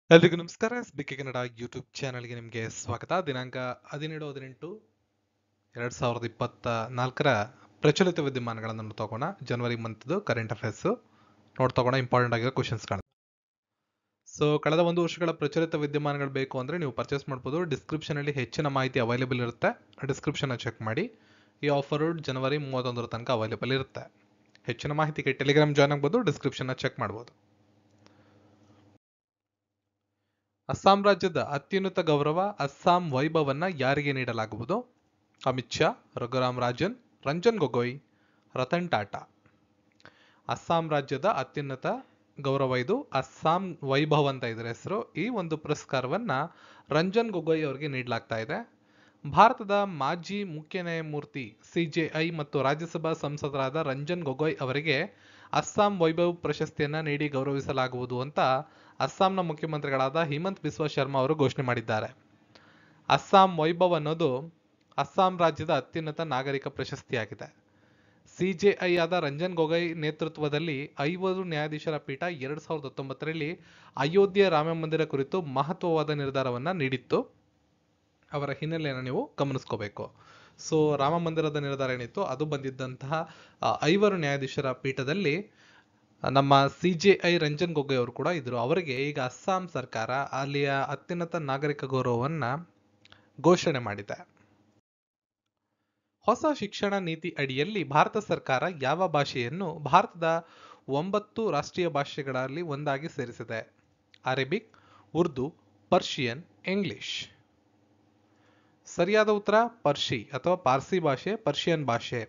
ಎಲ್ರಿಗೂ ನಮಸ್ಕಾರ. ಎಸ್ಬಿಕೆ ಕನ್ನಡ ಯೂಟ್ಯೂಬ್ ಚಾನಲ್ಗೆ ನಿಮಗೆ ಸ್ವಾಗತ. ದಿನಾಂಕ 17/8/2024 ಪ್ರಚಲಿತ ವಿದ್ಯಮಾನಗಳನ್ನು ನೋಡ್ತೋಗೋಣ. ಜನವರಿ ಮಂತ್ದು ಕರೆಂಟ್ ಅಫೇರ್ಸ್ ನೋಡ್ತೋಗೋಣ. ಇಂಪಾರ್ಟೆಂಟ್ ಆಗಿರೋ ಕ್ವಶನ್ಸ್ ಕಾಣುತ್ತೆ. ಸೊ ಕಳೆದ ಒಂದು ವರ್ಷಗಳ ಪ್ರಚಲಿತ ವಿದ್ಯಮಾನಗಳು ಬೇಕು ಅಂದರೆ ನೀವು ಪರ್ಚೇಸ್ ಮಾಡ್ಬೋದು. ಡಿಸ್ಕ್ರಿಪ್ಷನಲ್ಲಿ ಹೆಚ್ಚಿನ ಮಾಹಿತಿ ಅವೈಲೇಬಲ್ ಇರುತ್ತೆ. ಡಿಸ್ಕ್ರಿಪ್ಷನ್ನ ಚೆಕ್ ಮಾಡಿ. ಈ ಆಫರು ಜನವರಿ 31 ತನಕ ಅವೈಲೇಬಲ್ ಇರುತ್ತೆ. ಹೆಚ್ಚಿನ ಮಾಹಿತಿಗೆ ಟೆಲಿಗ್ರಾಮ್ ಜಾಯ್ನ್ ಆಗ್ಬೋದು. ಡಿಸ್ಕ್ರಿಪ್ಷನ್ನ ಚೆಕ್ ಮಾಡ್ಬೋದು. ಅಸ್ಸಾಂ ರಾಜ್ಯದ ಅತ್ಯುನ್ನತ ಗೌರವ ಅಸ್ಸಾಂ ವೈಭವನ್ನ ಯಾರಿಗೆ ನೀಡಲಾಗುವುದು? ಅಮಿತ್ ಶಾ, ರಘುರಾಮ್ ರಾಜನ್, ರಂಜನ್ ಗೊಗೊಯ್, ರತನ್ ಟಾಟಾ. ಅಸ್ಸಾಂ ರಾಜ್ಯದ ಅತ್ಯುನ್ನತ ಗೌರವ ಇದು. ಅಸ್ಸಾಂ ವೈಭವ್ ಅಂತ ಇದರ ಹೆಸರು. ಈ ಒಂದು ಪುರಸ್ಕಾರವನ್ನ ರಂಜನ್ ಗೊಗೊಯ್ ಅವರಿಗೆ ನೀಡಲಾಗ್ತಾ ಇದೆ. ಭಾರತದ ಮಾಜಿ ಮುಖ್ಯ ನ್ಯಾಯಮೂರ್ತಿ ಸಿಜೆಐ ಮತ್ತು ರಾಜ್ಯಸಭಾ ಸಂಸದರಾದ ರಂಜನ್ ಗೊಗೊಯ್ ಅವರಿಗೆ ಅಸ್ಸಾಂ ವೈಭವ್ ಪ್ರಶಸ್ತಿಯನ್ನ ನೀಡಿ ಗೌರವಿಸಲಾಗುವುದು ಅಂತ ಅಸ್ಸಾಂನ ಮುಖ್ಯಮಂತ್ರಿಗಳಾದ ಹಿಮಂತ್ ಬಿಸ್ವಾ ಶರ್ಮಾ ಅವರು ಘೋಷಣೆ ಮಾಡಿದ್ದಾರೆ. ಅಸ್ಸಾಂ ವೈಭವ್ ಅನ್ನೋದು ಅಸ್ಸಾಂ ರಾಜ್ಯದ ಅತ್ಯುನ್ನತ ನಾಗರಿಕ ಪ್ರಶಸ್ತಿಯಾಗಿದೆ. ಸಿಜೆಐ ಆದ ರಂಜನ್ ಗೊಗೊಯ್ ನೇತೃತ್ವದಲ್ಲಿ 5 ನ್ಯಾಯಾಧೀಶರ ಪೀಠ 2019ರಲ್ಲಿ ಅಯೋಧ್ಯೆ ರಾಮ ಮಂದಿರ ಕುರಿತು ಮಹತ್ವವಾದ ನಿರ್ಧಾರವನ್ನ ನೀಡಿತ್ತು. ಅವರ ಹಿನ್ನೆಲೆಯನ್ನು ನೀವು ಗಮನಿಸ್ಕೋಬೇಕು. ಸೊ ರಾಮ ಮಂದಿರದ ನಿರ್ಧಾರ ಏನಿತ್ತು ಅದು ಬಂದಿದ್ದಂತಹ 5 ನ್ಯಾಯಾಧೀಶರ ಪೀಠದಲ್ಲಿ ನಮ್ಮ ಸಿಜೆಐ ರಂಜನ್ ಗೊಗೊಯ್ ಅವರು ಕೂಡ ಇದ್ರು. ಅವರಿಗೆ ಈಗ ಅಸ್ಸಾಂ ಸರ್ಕಾರ ಅಲ್ಲಿಯ ಅತ್ಯುನ್ನತ ನಾಗರಿಕ ಗೌರವವನ್ನ ಘೋಷಣೆ ಮಾಡಿದೆ. ಹೊಸ ಶಿಕ್ಷಣ ನೀತಿ ಅಡಿಯಲ್ಲಿ ಭಾರತ ಸರ್ಕಾರ ಯಾವ ಭಾಷೆಯನ್ನು ಭಾರತದ 9 ರಾಷ್ಟ್ರೀಯ ಭಾಷೆಗಳಲ್ಲಿ ಒಂದಾಗಿ ಸೇರಿಸಿದೆ? Arabic, Urdu, Persian, English. ಸರಿಯಾದ ಉತ್ತರ ಪರ್ಷಿ ಅಥವಾ ಪಾರ್ಸಿ ಭಾಷೆ, ಪರ್ಷಿಯನ್ ಭಾಷೆ.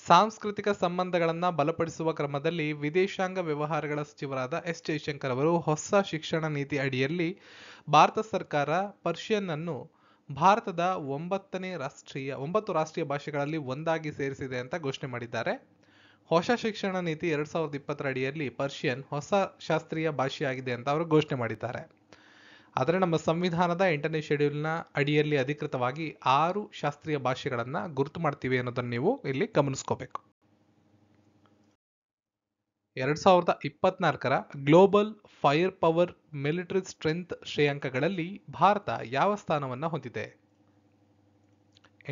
ಸಾಂಸ್ಕೃತಿಕ ಸಂಬಂಧಗಳನ್ನು ಬಲಪಡಿಸುವ ಕ್ರಮದಲ್ಲಿ ವಿದೇಶಾಂಗ ವ್ಯವಹಾರಗಳ ಸಚಿವರಾದ ಎಸ್ ಜೈಶಂಕರ್ ಅವರು ಹೊಸ ಶಿಕ್ಷಣ ನೀತಿ ಅಡಿಯಲ್ಲಿ ಭಾರತ ಸರ್ಕಾರ ಪರ್ಷಿಯನ್ ಅನ್ನು ಭಾರತದ 9 ರಾಷ್ಟ್ರೀಯ ಭಾಷೆಗಳಲ್ಲಿ ಒಂದಾಗಿ ಸೇರಿಸಿದೆ ಅಂತ ಘೋಷಣೆ ಮಾಡಿದ್ದಾರೆ. ಹೊಸ ಶಿಕ್ಷಣ ನೀತಿ 2020 ಅಡಿಯಲ್ಲಿ ಪರ್ಷಿಯನ್ ಹೊಸ ಶಾಸ್ತ್ರೀಯ ಭಾಷೆಯಾಗಿದೆ ಅಂತ ಅವರು ಘೋಷಣೆ ಮಾಡಿದ್ದಾರೆ. ಆದರೆ ನಮ್ಮ ಸಂವಿಧಾನದ 8ನೇ ಶೆಡ್ಯೂಲ್ನ ಅಡಿಯಲ್ಲಿ ಅಧಿಕೃತವಾಗಿ 6 ಶಾಸ್ತ್ರೀಯ ಭಾಷೆಗಳನ್ನ ಗುರುತು ಮಾಡ್ತೀವಿ ಅನ್ನೋದನ್ನು ನೀವು ಇಲ್ಲಿ ಗಮನಿಸ್ಕೋಬೇಕು. 2024ರ global fire power military strength ಶ್ರೇಯಾಂಕಗಳಲ್ಲಿ ಭಾರತ ಯಾವ ಸ್ಥಾನವನ್ನ ಹೊಂದಿದೆ?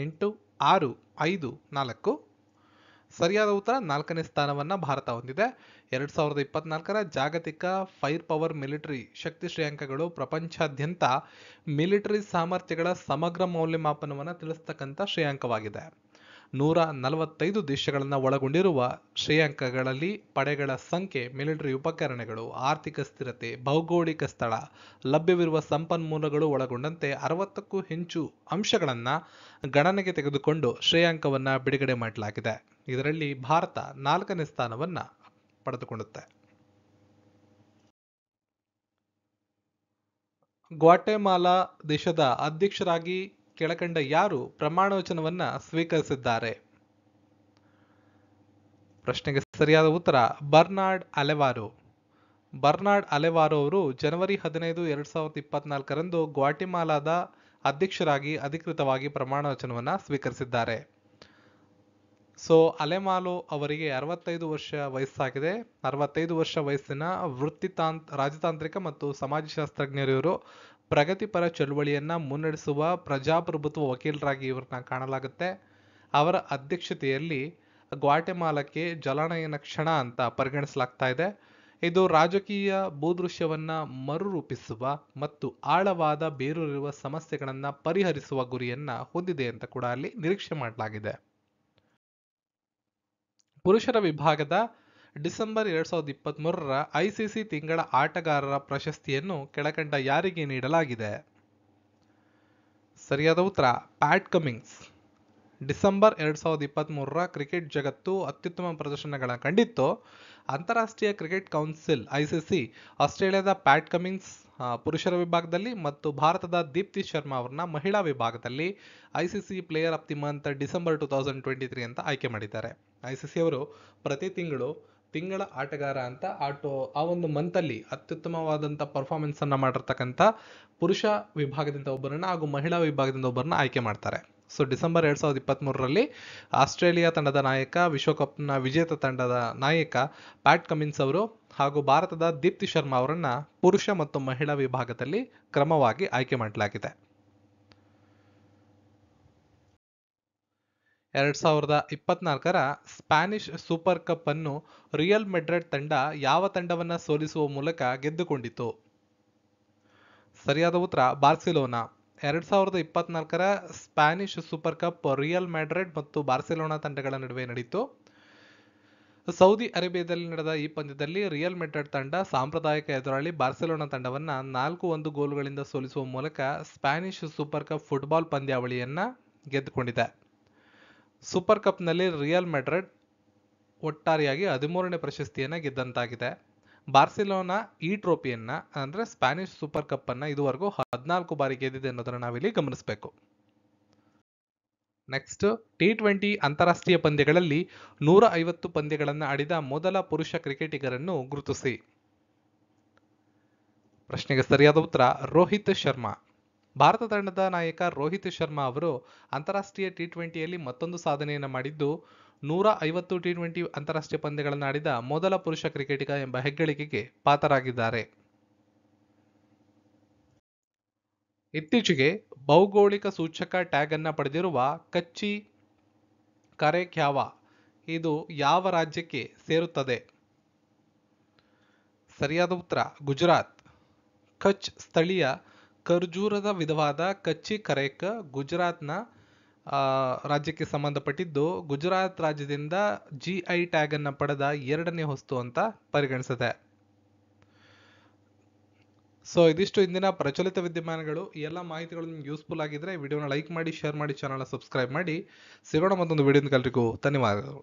8, 6, 5, 4. ಸರಿಯಾದ ಉತ್ತರ 4ನೇ ಸ್ಥಾನವನ್ನ ಭಾರತ ಹೊಂದಿದೆ. 2024ರ ಜಾಗತಿಕ ಫೈರ್ ಪವರ್ ಮಿಲಿಟರಿ ಶಕ್ತಿ ಶ್ರೇಯಾಂಕಗಳು ಪ್ರಪಂಚಾದ್ಯಂತ ಮಿಲಿಟರಿ ಸಾಮರ್ಥ್ಯಗಳ ಸಮಗ್ರ ಮೌಲ್ಯಮಾಪನವನ್ನು ತಿಳಿಸ್ತಕ್ಕಂಥ ಶ್ರೇಯಾಂಕವಾಗಿದೆ. 145 ದೇಶಗಳನ್ನು ಒಳಗೊಂಡಿರುವ ಶ್ರೇಯಾಂಕಗಳಲ್ಲಿ ಪಡೆಗಳ ಸಂಖ್ಯೆ, ಮಿಲಿಟರಿ ಉಪಕರಣಗಳು, ಆರ್ಥಿಕ ಸ್ಥಿರತೆ, ಭೌಗೋಳಿಕ ಸ್ಥಳ, ಲಭ್ಯವಿರುವ ಸಂಪನ್ಮೂಲಗಳು ಒಳಗೊಂಡಂತೆ 60ಕ್ಕೂ ಹೆಚ್ಚು ಅಂಶಗಳನ್ನು ಗಣನೆಗೆ ತೆಗೆದುಕೊಂಡು ಶ್ರೇಯಾಂಕವನ್ನು ಬಿಡುಗಡೆ ಮಾಡಲಾಗಿದೆ. ಇದರಲ್ಲಿ ಭಾರತ 4ನೇ ಸ್ಥಾನವನ್ನು ಪಡೆದುಕೊಳ್ಳುತ್ತೆ. ಗ್ವಾಟೆಮಾಲಾ ದೇಶದ ಅಧ್ಯಕ್ಷರಾಗಿ ಕೆಳಕಂಡ ಯಾರು ಪ್ರಮಾಣ ವಚನವನ್ನ ಸ್ವೀಕರಿಸಿದ್ದಾರೆ? ಪ್ರಶ್ನೆಗೆ ಸರಿಯಾದ ಉತ್ತರ ಬರ್ನಾರ್ಡ್ ಅಲೆವಾರೋ. ಬರ್ನಾರ್ಡ್ ಅಲೆವಾರೋ ಅವರು ಜನವರಿ 15, 2024ರಂದು ಗ್ವಾಟೆಮಾಲಾದ ಅಧ್ಯಕ್ಷರಾಗಿ ಅಧಿಕೃತವಾಗಿ ಪ್ರಮಾಣ ವಚನವನ್ನ ಸ್ವೀಕರಿಸಿದ್ದಾರೆ. ಸೊ ಅಲೆಮಾಲೋ ಅವರಿಗೆ 65 ವರ್ಷ ವಯಸ್ಸಾಗಿದೆ. 65 ವರ್ಷ ವಯಸ್ಸಿನ ರಾಜತಾಂತ್ರಿಕ ಮತ್ತು ಸಮಾಜಶಾಸ್ತ್ರಜ್ಞರು ಪ್ರಗತಿಪರ ಚಳುವಳಿಯನ್ನ ಮುನ್ನಡೆಸುವ ಪ್ರಜಾಪ್ರಭುತ್ವ ವಕೀಲರಾಗಿ ಇವರನ್ನ ಕಾಣಲಾಗುತ್ತೆ. ಅವರ ಅಧ್ಯಕ್ಷತೆಯಲ್ಲಿ ಗ್ವಾಟೆಮಾಲಾಕ್ಕೆ ಜಲಾನಯನ ಕ್ಷಣ ಅಂತ ಪರಿಗಣಿಸಲಾಗ್ತಾ ಇದೆ. ಇದು ರಾಜಕೀಯ ಭೂದೃಶ್ಯವನ್ನ ಮರುರೂಪಿಸುವ ಮತ್ತು ಆಳವಾದ ಬೇರೂರಿರುವ ಸಮಸ್ಯೆಗಳನ್ನ ಪರಿಹರಿಸುವ ಗುರಿಯನ್ನ ಹೊಂದಿದೆ ಅಂತ ಕೂಡ ಅಲ್ಲಿ ನಿರೀಕ್ಷೆ ಮಾಡಲಾಗಿದೆ. ಪುರುಷರ ವಿಭಾಗದ ಡಿಸೆಂಬರ್ 2023ರ ಐಸಿಸಿ ತಿಂಗಳ ಆಟಗಾರರ ಪ್ರಶಸ್ತಿಯನ್ನು ಕೆಳಕಂಡ ಯಾರಿಗೆ ನೀಡಲಾಗಿದೆ? ಸರಿಯಾದ ಉತ್ತರ ಪ್ಯಾಟ್ ಕಮಿನ್ಸ್. ಡಿಸೆಂಬರ್ 2023ರ ಕ್ರಿಕೆಟ್ ಜಗತ್ತು ಅತ್ಯುತ್ತಮ ಪ್ರದರ್ಶನಗಳನ್ನು ಕಂಡಿತ್ತು. ಅಂತಾರಾಷ್ಟ್ರೀಯ ಕ್ರಿಕೆಟ್ ಕೌನ್ಸಿಲ್ ಐಸಿಸಿ ಆಸ್ಟ್ರೇಲಿಯಾದ ಪ್ಯಾಟ್ ಕಮಿನ್ಸ್ ಪುರುಷರ ವಿಭಾಗದಲ್ಲಿ ಮತ್ತು ಭಾರತದ ದೀಪ್ತಿ ಶರ್ಮಾ ಅವರನ್ನ ಮಹಿಳಾ ವಿಭಾಗದಲ್ಲಿ ICC player of the month December 2023 ಅಂತ ಆಯ್ಕೆ ಮಾಡಿದ್ದಾರೆ. ಐಸಿಸಿ ಅವರು ಪ್ರತಿ ತಿಂಗಳ ಆಟಗಾರ ಅಂತ ಆ ಒಂದು ಮಂತಲ್ಲಿ ಅತ್ಯುತ್ತಮವಾದಂಥ ಪರ್ಫಾರ್ಮೆನ್ಸ್ ಅನ್ನ ಮಾಡಿರ್ತಕ್ಕಂಥ ಪುರುಷ ವಿಭಾಗದಿಂದ ಒಬ್ಬರನ್ನ ಹಾಗೂ ಮಹಿಳಾ ವಿಭಾಗದಿಂದ ಒಬ್ಬರನ್ನ ಆಯ್ಕೆ ಮಾಡ್ತಾರೆ. ಸೊ ಡಿಸೆಂಬರ್ 2023ರಲ್ಲಿ ಆಸ್ಟ್ರೇಲಿಯಾ ತಂಡದ ನಾಯಕ, ವಿಶ್ವಕಪ್ನ ವಿಜೇತ ತಂಡದ ನಾಯಕ ಪ್ಯಾಟ್ ಕಮಿನ್ಸ್ ಅವರು ಹಾಗೂ ಭಾರತದ ದೀಪ್ತಿ ಶರ್ಮಾ ಅವರನ್ನ ಪುರುಷ ಮತ್ತು ಮಹಿಳಾ ವಿಭಾಗದಲ್ಲಿ ಕ್ರಮವಾಗಿ ಆಯ್ಕೆ ಮಾಡಲಾಗಿದೆ. 2024ರ ಸ್ಪ್ಯಾನಿಷ್ ಸೂಪರ್ ಕಪ್ ಅನ್ನು ರಿಯಲ್ ಮೆಡ್ರಿಡ್ ತಂಡ ಯಾವ ತಂಡವನ್ನ ಸೋಲಿಸುವ ಮೂಲಕ ಗೆದ್ದುಕೊಂಡಿತು? ಸರಿಯಾದ ಉತ್ತರ ಬಾರ್ಸಿಲೋನಾ. 2024ರ Spanish Super Cup Real Madrid ಮತ್ತು ಬಾರ್ಸಿಲೋನಾ ತಂಡಗಳ ನಡುವೆ ನಡೆಯಿತು. ಸೌದಿ ಅರೇಬಿಯಾದಲ್ಲಿ ನಡೆದ ಈ ಪಂದ್ಯದಲ್ಲಿ ರಿಯಲ್ ಮೆಡ್ರಿಡ್ ತಂಡ ಸಾಂಪ್ರದಾಯಿಕ ಎದುರಾಳಿ ಬಾರ್ಸಿಲೋನಾ ತಂಡವನ್ನ 4-1 ಗೋಲುಗಳಿಂದ ಸೋಲಿಸುವ ಮೂಲಕ ಸ್ಪ್ಯಾನಿಷ್ ಸೂಪರ್ ಕಪ್ ಫುಟ್ಬಾಲ್ ಪಂದ್ಯಾವಳಿಯನ್ನ ಗೆದ್ದುಕೊಂಡಿದೆ. ಸೂಪರ್ ಕಪ್ನಲ್ಲಿ ರಿಯಲ್ ಮ್ಯಾಡ್ರಿಡ್ ಒಟ್ಟಾರೆಯಾಗಿ 13ನೇ ಪ್ರಶಸ್ತಿಯನ್ನ ಗೆದ್ದಂತಾಗಿದೆ. ಬಾರ್ಸಿಲೋನಾ ಈ ಟ್ರೋಫಿಯನ್ನ ಅಂದ್ರೆ ಸ್ಪ್ಯಾನಿಷ್ ಸೂಪರ್ ಕಪ್ ಅನ್ನ ಇದುವರೆಗೂ 14 ಬಾರಿ ಗೆದ್ದಿದೆ ಅನ್ನೋದನ್ನ ನಾವಿಲ್ಲಿ ಗಮನಿಸಬೇಕು. ನೆಕ್ಸ್ಟ್, T20 ಅಂತಾರಾಷ್ಟ್ರೀಯ ಪಂದ್ಯಗಳಲ್ಲಿ 150 ಪಂದ್ಯಗಳನ್ನು ಆಡಿದ ಮೊದಲ ಪುರುಷ ಕ್ರಿಕೆಟಿಗರನ್ನು ಗುರುತಿಸಿ. ಪ್ರಶ್ನೆಗೆ ಸರಿಯಾದ ಉತ್ತರ ರೋಹಿತ್ ಶರ್ಮಾ. ಭಾರತ ತಂಡದ ನಾಯಕ ರೋಹಿತ್ ಶರ್ಮಾ ಅವರು ಅಂತಾರಾಷ್ಟ್ರೀಯ T20ಯಲ್ಲಿ ಮತ್ತೊಂದು ಸಾಧನೆಯನ್ನು ಮಾಡಿದ್ದು 150 T20 ಅಂತಾರಾಷ್ಟ್ರೀಯ ಪಂದ್ಯಗಳನ್ನು ಆಡಿದ ಮೊದಲ ಪುರುಷ ಕ್ರಿಕೆಟಿಗ ಎಂಬ ಹೆಗ್ಗಳಿಕೆಗೆ ಪಾತ್ರರಾಗಿದ್ದಾರೆ. ಇತ್ತೀಚೆಗೆ ಭೌಗೋಳಿಕ ಸೂಚಕ ಟ್ಯಾಗ್ ಅನ್ನ ಪಡೆದಿರುವ ಕಚ್ಚಿ ಕರೇಕ್ಯಾವಾ ಇದು ಯಾವ ರಾಜ್ಯಕ್ಕೆ ಸೇರುತ್ತದೆ? ಸರಿಯಾದ ಉತ್ತರ ಗುಜರಾತ್. ಕಚ್ ಸ್ಥಳೀಯ ಖರ್ಜೂರದ ವಿಧವಾದ ಕಚ್ಚಿ ಕರೇಕ್ ಗುಜರಾತ್ನ ರಾಜ್ಯಕ್ಕೆ ಸಂಬಂಧಪಟ್ಟಿದ್ದು ಗುಜರಾತ್ ರಾಜ್ಯದಿಂದ GI ಟ್ಯಾಗ್ ಅನ್ನ ಪಡೆದ 2ನೇ ವಸ್ತು ಅಂತ ಪರಿಗಣಿಸಿದೆ. ಸೊ ಇದಿಷ್ಟು ಇಂದಿನ ಪ್ರಚಲಿತ ವಿದ್ಯಮಾನಗಳು. ಈ ಎಲ್ಲ ಮಾಹಿತಿಗಳು ನಿಮ್ಗೆ ಯೂಸ್ಫುಲ್ ಆಗಿದ್ರೆ ವಿಡಿಯೋನ ಲೈಕ್ ಮಾಡಿ, ಶೇರ್ ಮಾಡಿ, ಚಾನಲ್ನ ಸಬ್ಸ್ಕ್ರೈಬ್ ಮಾಡಿ. ಸಿಗೋಣ ಮತ್ತೊಂದು ವಿಡಿಯೋದ. ಎಲ್ರಿಗೂ ಧನ್ಯವಾದಗಳು.